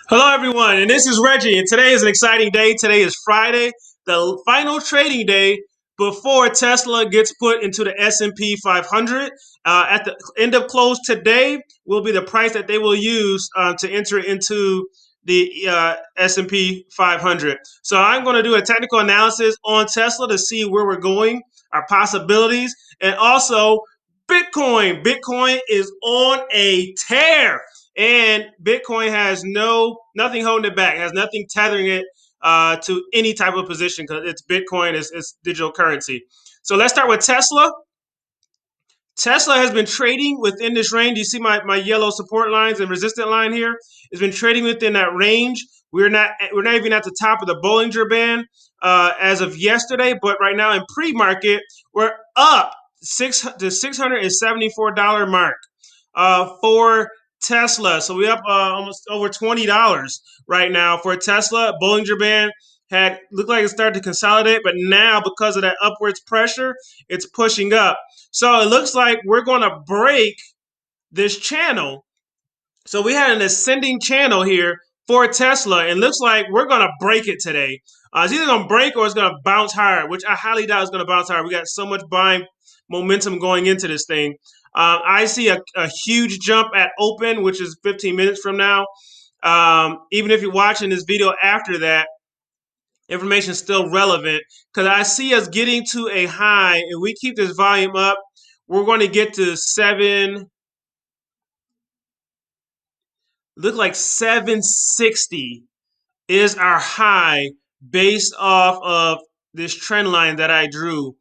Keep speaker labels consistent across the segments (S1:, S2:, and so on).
S1: Hello, everyone, and this is Reggie, and today is an exciting day. Today is Friday, the final trading day before Tesla gets put into the S&P 500. At the end of close today will be the price that they will use to enter into the S&P 500. So I'm going to do a technical analysis on Tesla to see where we're going, our possibilities, and also Bitcoin. Bitcoin is on a tear. And Bitcoin has nothing holding it back, has nothing tethering it to any type of position because it's Bitcoin, it's digital currency. So let's start with Tesla. Tesla has been trading within this range. You see my yellow support lines and resistant line here? It's been trading within that range. We're not even at the top of the Bollinger Band as of yesterday, but right now in pre-market, we're up the $674 mark for Tesla. So we're up almost over $20 right now for Tesla. Bollinger Band had looked like it started to consolidate, but now because of that upwards pressure, it's pushing up. So it looks like we're going to break this channel. So we had an ascending channel here for Tesla, and looks like we're going to break it today. It's either going to break or it's going to bounce higher, which I highly doubt is going to bounce higher. We got so much buying momentum going into this thing. I see a huge jump at open, which is 15 minutes from now. Even if you're watching this video after that, information is still relevant because I see us getting to a high. If we keep this volume up, we're going to get to look like 760 is our high based off of this trend line that I drew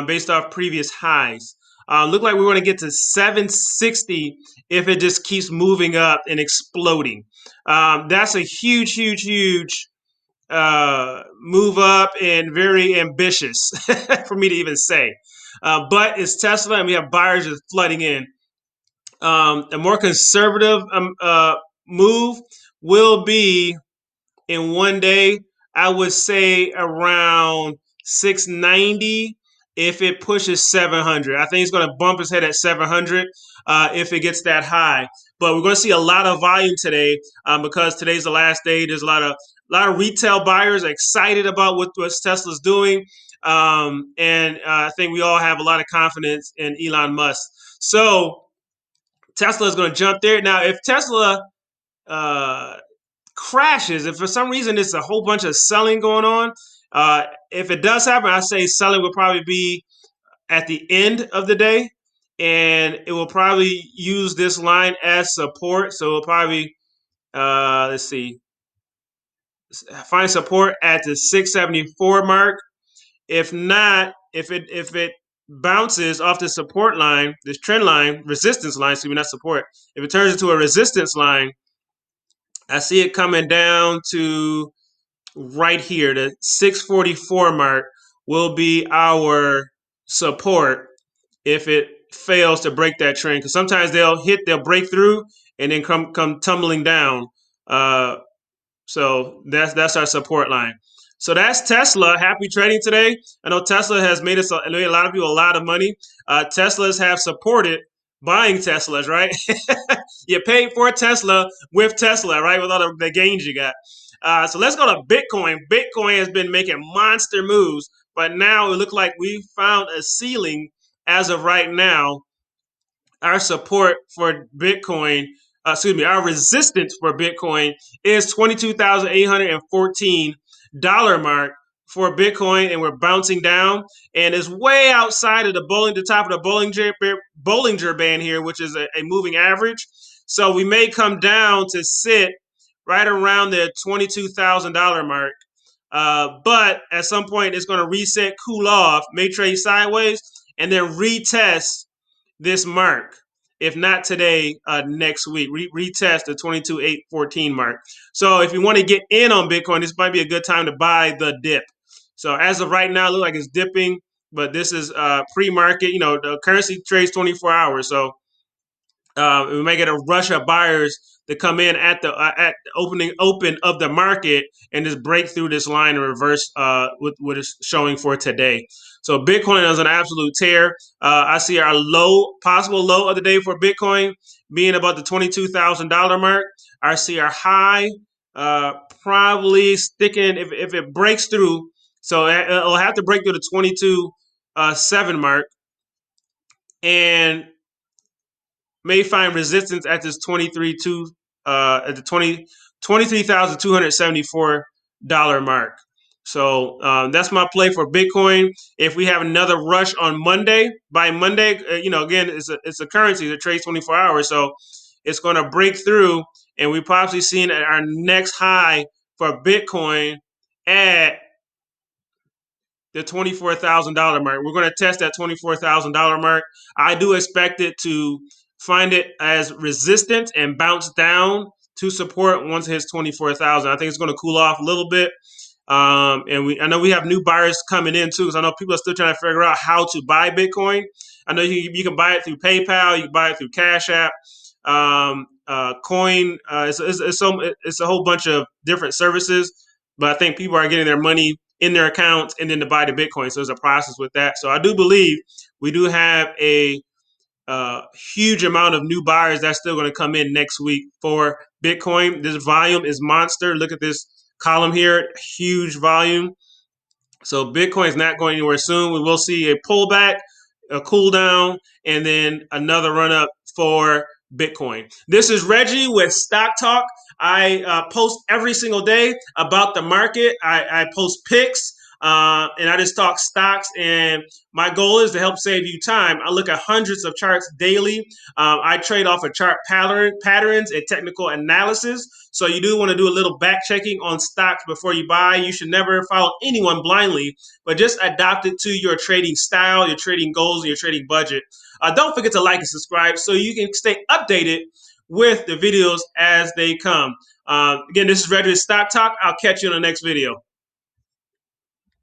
S1: based off previous highs. Look like we're going to get to 760 if it just keeps moving up and exploding. That's a huge move up and very ambitious for me to even say. But it's Tesla and we have buyers just flooding in. A more conservative move will be in one day, I would say around 690 if it pushes 700. I think it's going to bump its head at 700 if it gets that high. But we're going to see a lot of volume today because today's the last day. There's a lot of retail buyers excited about what Tesla's doing. And I think we all have a lot of confidence in Elon Musk. So Tesla is going to jump there. Now, if Tesla uh, crashes, if for some reason it's a whole bunch of selling going on, if it does happen, I say selling will probably be at the end of the day, and it will probably use this line as support. So it'll probably let's see, find support at the 674 mark. If not, if it bounces off the support line, this trend line, resistance line, excuse me, not support. If it turns into a resistance line, I see it coming down to right here. The 644 mark will be our support if it fails to break that trend. Because sometimes they'll break through and then come tumbling down. Uh, so that's our support line. So that's Tesla. Happy trading today. I know Tesla has made a lot of people a lot of money. Teslas have supported buying Teslas, right? You paid for Tesla with Tesla, right? With all the gains you got. So let's go to Bitcoin. Bitcoin has been making monster moves, but now it looks like we found a ceiling as of right now. Our support for Bitcoin, our resistance for Bitcoin is $22,814 mark for Bitcoin, and we're bouncing down, and it's way outside of the top of the Bollinger Band here, which is a moving average. So we may come down to sit right around the $22,000 mark. But at some point, it's going to reset, cool off, may trade sideways, and then retest this mark. If not today, next week. Retest the 22,814 mark. So if you want to get in on Bitcoin, this might be a good time to buy the dip. So as of right now, it looks like it's dipping, but this is pre-market. You know, the currency trades 24 hours. So we may get a rush of buyers to come in at the open of the market and just break through this line and reverse with what it's showing for today. So Bitcoin is an absolute tear. I see our possible low of the day for Bitcoin being about the $22,000 mark. I see our high probably sticking if it breaks through. So it'll have to break through the 22.7 mark, and may find resistance at this 23 at the 23,274 mark. So that's my play for Bitcoin. If we have another rush on Monday, by Monday, again, it's a currency that trades 24 hours, so it's going to break through, and we possibly seeing our next high for Bitcoin at the $24,000 mark. We're going to test that $24,000 mark. I do expect it to find it as resistant and bounce down to support once it hits 24,000. I think it's going to cool off a little bit. And I know we have new buyers coming in too, because I know people are still trying to figure out how to buy Bitcoin. I know you can buy it through PayPal, you can buy it through Cash App, Coin. It's a whole bunch of different services, but I think people are getting their money in their accounts and then to buy the Bitcoin. So there's a process with that. So I do believe we do have a huge amount of new buyers that's still going to come in next week for Bitcoin. This volume is monster. Look at this column here, huge volume. So Bitcoin is not going anywhere soon. We will see a pullback, a cool down, and then another run up for Bitcoin. This is Reggie with Stock Talk. I post every single day about the market. I post picks. And I just talk stocks, and my goal is to help save you time. I look at hundreds of charts daily. I trade off of chart patterns and technical analysis. So you do want to do a little back checking on stocks before you buy. You should never follow anyone blindly, but just adapt it to your trading style, your trading goals, and your trading budget. Don't forget to like and subscribe so you can stay updated with the videos as they come. Again, this is Reggie Stock Talk. I'll catch you in the next video.